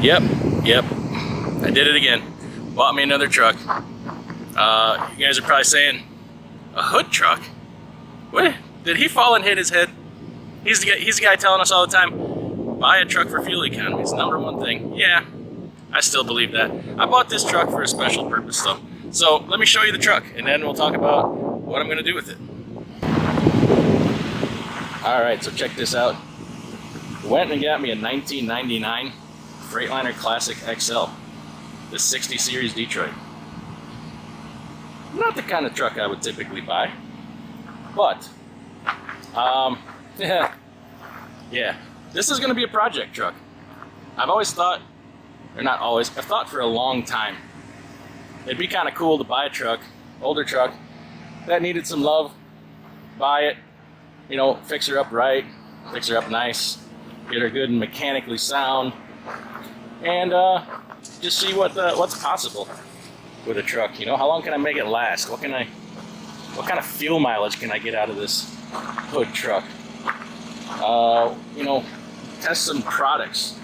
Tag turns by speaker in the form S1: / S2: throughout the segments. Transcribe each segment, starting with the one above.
S1: Yep, I did it again. Bought me another truck. You guys are probably saying, a hood truck? What? Did he fall and hit his head? He's the guy telling us all the time, buy a truck for fuel economy. It's number one thing. Yeah, I still believe that. I bought this truck for a special purpose though. So let me show you the truck and then we'll talk about what I'm gonna do with it. All right, so check this out. Went and got me a 1999 Freightliner Classic XL, the 60 series Detroit. Not the kind of truck I would typically buy, but yeah, this is going to be a project truck. I've always thought, or not always, I've thought for a long time, it'd be kind of cool to buy a truck, older truck, that needed some love, buy it, you know, fix her up right, fix her up nice, get her good and mechanically sound, and just see what's possible with a truck. You know, how long can I make it last? What kind of fuel mileage can I get out of this hood truck? You know, test some products,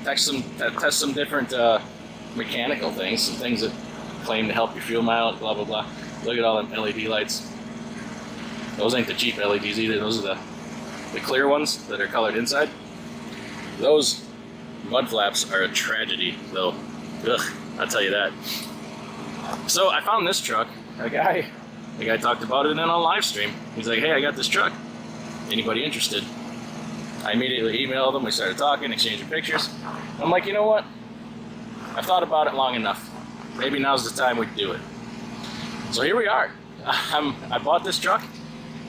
S1: test some different mechanical things, some things that claim to help your fuel mileage, blah blah blah. Look at all them LED lights. Those ain't the cheap LEDs either. Those are the clear ones that are colored inside. Those MUDFLAPs are a tragedy, though. Ugh, I'll tell you that. So I found this truck. The guy talked about it in a live stream. He's like, "Hey, I got this truck. Anybody interested?" I immediately emailed him. We started talking, exchanging pictures. I'm like, you know what? I've thought about it long enough. Maybe now's the time we do it. So here we are. I bought this truck,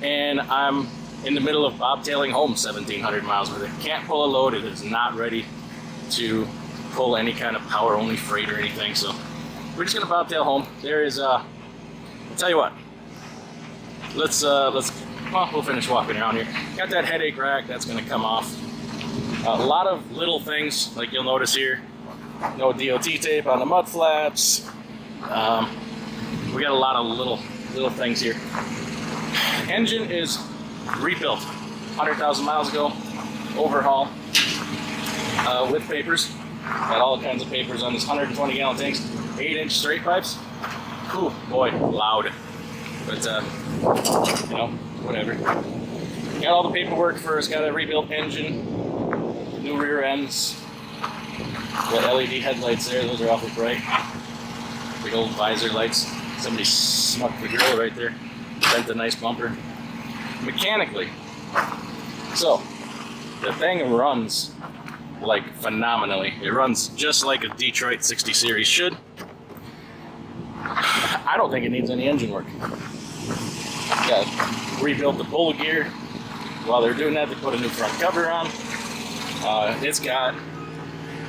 S1: and I'm in the middle of bobtailing home 1,700 miles with it. Can't pull a load. It is not ready to pull any kind of power-only freight or anything. So we're just gonna bobtail home. There is, I'll tell you what. We'll finish walking around here. Got that headache rack, that's gonna come off. A lot of little things, like you'll notice here. No DOT tape on the mud flaps. We got a lot of little things here. Engine is rebuilt 100,000 miles ago, overhaul with papers. Got all kinds of papers on this 120 gallon tanks, 8-inch straight pipes. Whew, boy, loud. But you know, whatever. Got all the paperwork for it's got a rebuilt engine, new rear ends. Got LED headlights there, those are awfully bright. Big old visor lights. Somebody smucked the grill right there. Bent a nice bumper. Mechanically, so the thing runs like phenomenally. It runs just like a Detroit 60 series should. I don't think it needs any engine work. Got rebuilt the pull gear. While they're doing that, they put a new front cover on. It's got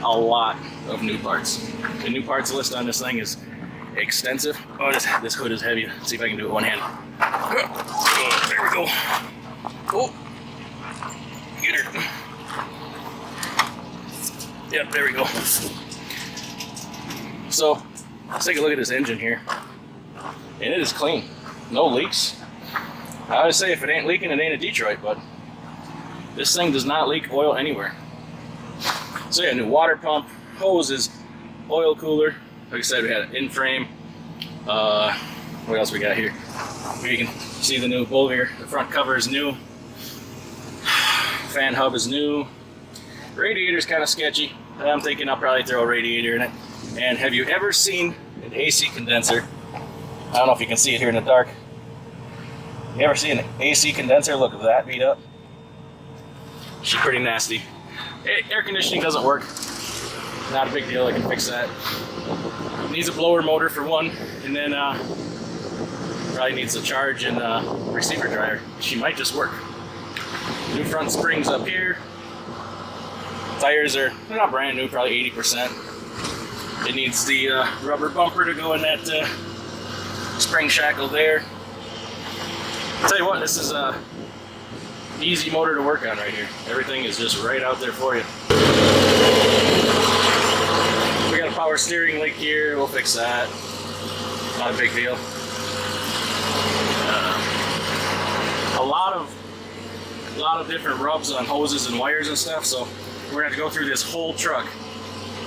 S1: a lot of new parts. The new parts list on this thing is extensive. Oh, this hood is heavy. Let's see if I can do it one hand. Oh, there we go. Oh, get her. Yep, there we go. So let's take a look at this engine here, and it is clean. No leaks. I would say if it ain't leaking, it ain't a Detroit, but this thing does not leak oil anywhere. So yeah, new water pump, hoses, oil cooler. Like I said, we had an in-frame. What else we got here? You can see the new bowl here. The front cover is new. Fan hub is new. Radiator's kind of sketchy. I'm thinking I'll probably throw a radiator in it. And have you ever seen an AC condenser? I don't know if you can see it here in the dark. You ever see an AC condenser? Look at that beat up. She's pretty nasty. Air conditioning doesn't work. Not a big deal, I can fix that. Needs a blower motor for one, and then probably needs a charge and receiver dryer. She might just work. New front springs up here. Tires they're not brand new, probably 80%. It needs the rubber bumper to go in that spring shackle there. I'll tell you what, this is a easy motor to work on right here. Everything is just right out there for you. We got a power steering link here. We'll fix that. Not a big deal. A lot of different rubs on hoses and wires and stuff. So we're gonna have to go through this whole truck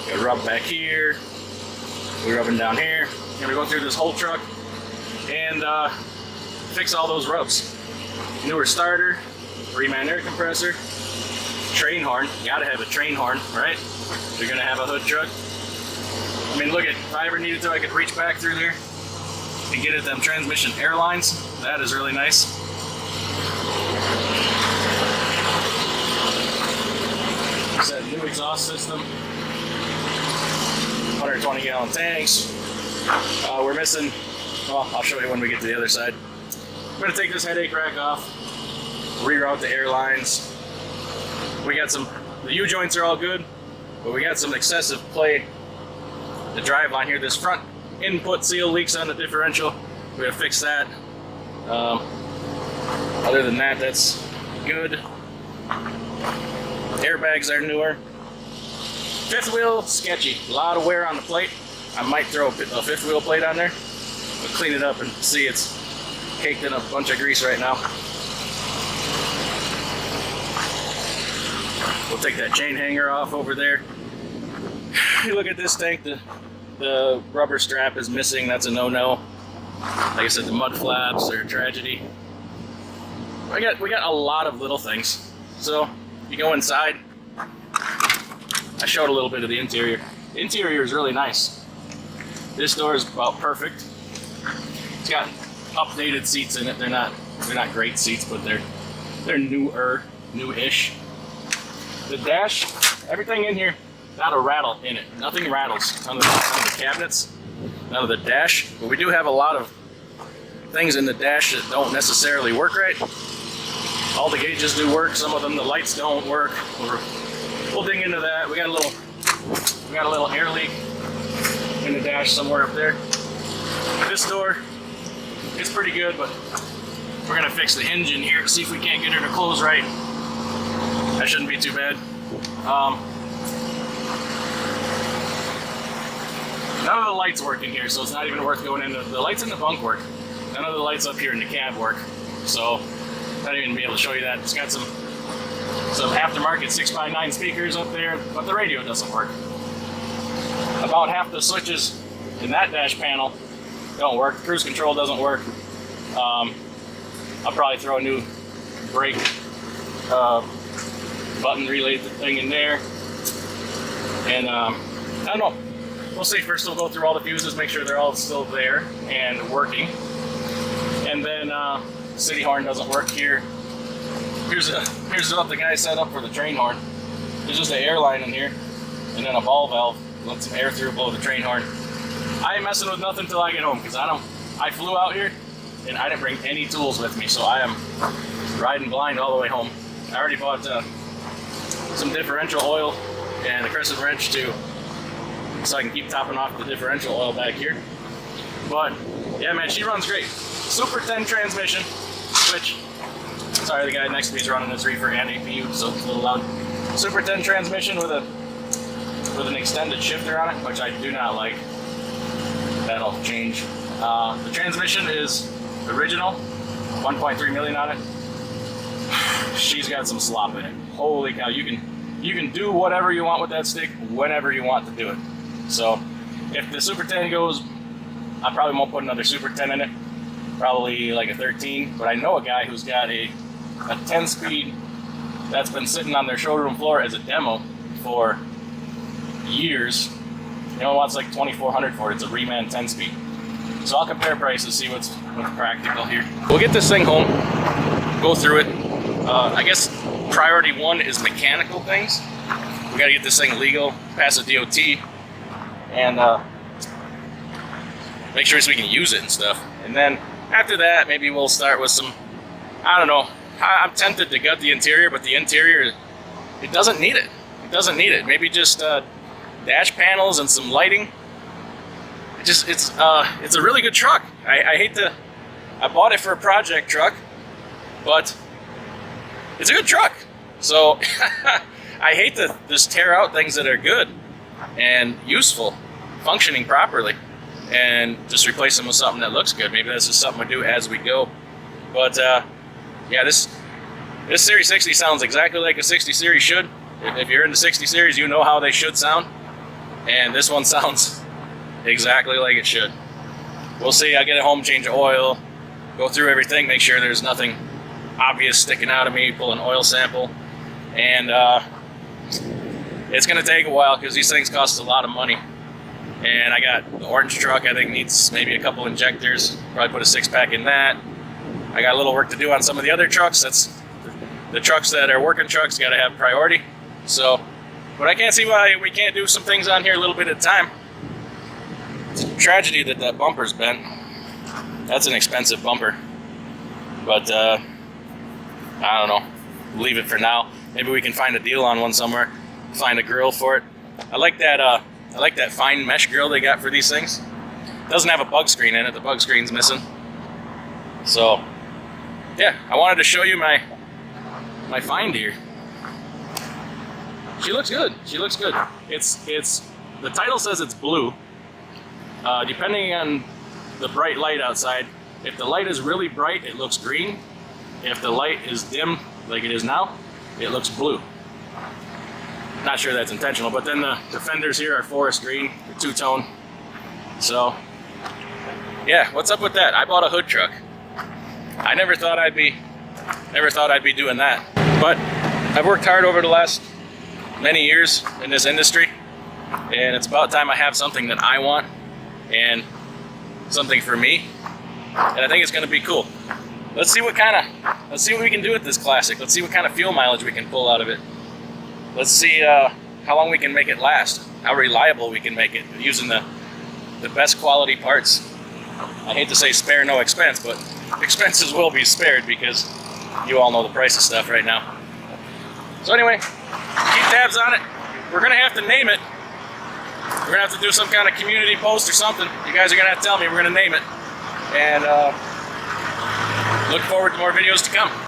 S1: Gotta rub back here. We're rubbing down here. Gonna go through this whole truck and fix all those rubs. Newer starter, reman air compressor, train horn. You gotta have a train horn, right? If you're gonna have a hood truck. I mean, look at, if I ever needed to, I could reach back through there and get at them transmission air lines. That is really nice. Set new exhaust system. 120 gallon tanks. We're missing, well, I'll show you when we get to the other side. I'm gonna take this headache rack off, reroute the air lines. We got some, the U-joints are all good, but we got some excessive play. The drive line here, this front input seal leaks on the differential. We gotta fix that. Other than that, that's good. Airbags are newer. Fifth wheel, sketchy. A lot of wear on the plate. I might throw a fifth wheel plate on there, but clean it up and see it's caked in a bunch of grease right now. We'll take that chain hanger off over there. You look at this tank, the rubber strap is missing. That's a no-no. Like I said, the mud flaps are a tragedy. We got a lot of little things. So you go inside. I showed a little bit of the interior. The interior is really nice. This door is about perfect. It's got updated seats in it. They're not great seats, but they're new-ish. The dash, everything in here, not a rattle in it. Nothing rattles. None of the cabinets, none of the dash. But we do have a lot of things in the dash that don't necessarily work right. All the gauges do work. Some of them, the lights don't work. We'll dig into that. We got a little air leak in the dash somewhere up there. This door, it's pretty good, but we're gonna fix the hinge in here, see if we can't get her to close right. That shouldn't be too bad. None of the lights work in here, so it's not even worth going into. The lights in the bunk work. None of the lights up here in the cab work. So, not even be able to show you that. It's got some aftermarket 6x9 speakers up there, but the radio doesn't work. About half the switches in that dash panel don't work. Cruise control doesn't work. I'll probably throw a new brake button relay thing in there. And I don't know. We'll see. First we'll go through all the fuses, make sure they're all still there and working. And then city horn doesn't work here. Here's what the guy set up for the train horn. There's just an air line in here, and then a ball valve. Let some air through below the train horn. I ain't messing with nothing till I get home, because I flew out here and I didn't bring any tools with me, so I am riding blind all the way home. I already bought some differential oil and a crescent wrench too, so I can keep topping off the differential oil back here. But yeah, man, she runs great. Super 10 transmission, which, sorry, the guy next to me is running his reefer and APU, so it's a little loud. Super 10 transmission with an extended shifter on it, which I do not like. That'll change. The transmission is original, 1.3 million on it. She's got some slop in it. Holy cow! You can do whatever you want with that stick whenever you want to do it. So if the Super 10 goes, I probably won't put another Super 10 in it. Probably like a 13. But I know a guy who's got a 10-speed that's been sitting on their showroom floor as a demo for years. You know, wants like $2,400 for it. It's a reman 10-speed. So I'll compare prices, see what's practical here. We'll get this thing home, go through it. I guess priority one is mechanical things. We got to get this thing legal, pass a DOT, and make sure so we can use it and stuff. And then after that, maybe we'll start with some, I don't know. I'm tempted to gut the interior, but the interior, it doesn't need it. It doesn't need it. Maybe just dash panels and some lighting. It's a really good truck. I bought it for a project truck, but it's a good truck. So I hate to just tear out things that are good and useful, functioning properly, and just replace them with something that looks good. Maybe that's just something we do as we go. But yeah, this Series 60 sounds exactly like a 60 Series should. If you're in the 60 Series, you know how they should sound. and this one sounds exactly like it should. We'll see. I get it home, change the oil, go through everything, make sure there's nothing obvious sticking out of me, pull an oil sample, and it's gonna take a while because these things cost a lot of money. And I got the orange truck, I think needs maybe a couple injectors, probably put a 6-pack in that. I got a little work to do on some of the other trucks. That's the trucks that are working trucks, gotta have priority. So, but I can't see why we can't do some things on here a little bit at a time. It's a tragedy that bumper's bent. That's an expensive bumper. But I don't know, leave it for now. Maybe we can find a deal on one somewhere, find a grill for it. I like that fine mesh grill they got for these things. Doesn't have a bug screen in it, the bug screen's missing. So, yeah, I wanted to show you my find here. She looks good. She looks good. It's the title says it's blue. Depending on the bright light outside, if the light is really bright, it looks green. If the light is dim, like it is now, it looks blue. Not sure that's intentional, but then the fenders here are forest green, they're two-tone. So, yeah, what's up with that? I bought a hood truck. I never thought I'd be doing that. But I've worked hard over the last many years in this industry, and it's about time I have something that I want and something for me. And I think it's going to be cool. Let's see what we can do with this classic. Let's see what kind of fuel mileage we can pull out of it. Let's see how long we can make it last, how reliable we can make it using the best quality parts. I hate to say spare no expense, but expenses will be spared because you all know the price of stuff right now. So anyway, keep tabs on it. We're gonna have to name it. We're gonna have to do some kind of community post or something. You guys are gonna have to tell me, we're gonna name it. And look forward to more videos to come.